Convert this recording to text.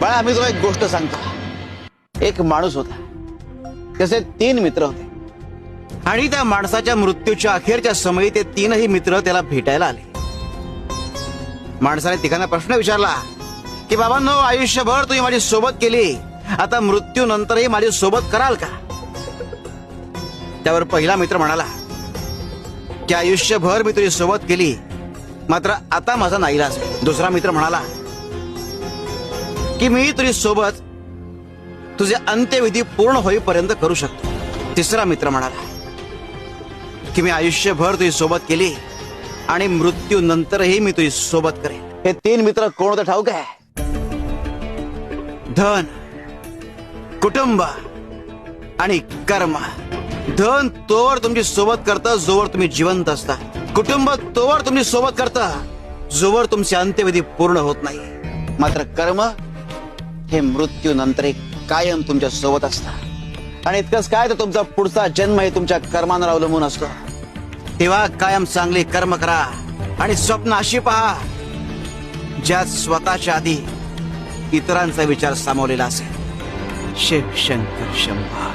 बाळा, मी तुला एक गोष्ट सांगतो. एक माणूस होता, त्याचे 3 मित्र होते आणि त्या माणसाच्या मृत्यूच्या अखेरच्या समयी ते 3ही मित्र त्याला भेटायला आले. माणसाने तिघांना प्रश्न विचारला की बाबांनो, आयुष्यभर तुम्ही माझी सोबत केली, आता मृत्यूनंतरही माझी सोबत कराल का? त्यावर पहिला मित्र म्हणाला की आयुष्यभर मी तुझी सोबत केली, मात्र आता माझा नाईलाज आहे. दुसरा मित्र म्हणाला की मी तुझी सोबत तुझे अंत्यविधी पूर्ण होईपर्यंत करू शकतो. तिसरा मित्र म्हणाला की मी आयुष्यभर तुझी सोबत केली आणि मृत्यूनंतरही मी तुझी सोबत करेन. हे 3 मित्र कोण होते ठाऊक आहे? धन, कुटुंब आणि कर्म. धन तोवर तुमची सोबत करतं जोवर तुम्ही जिवंत असता. कुटुंब तोवर तुमची सोबत करतं जोवर तुमचे अंत्यविधी पूर्ण होत नाही. मात्र कर्म हे मृत्यूनंतर कायम तुमच्या सोबत असतात. आणि इतकंच काय, तर तुमचा पुढचा जन्म हे तुमच्या कर्मांवर अवलंबून असतो. तेव्हा कायम चांगली कर्म करा आणि स्वप्न अशी पहा ज्यात स्वतःच्या आधी इतरांचा विचार सामावलेला असेल. शिव शंकर शंभा.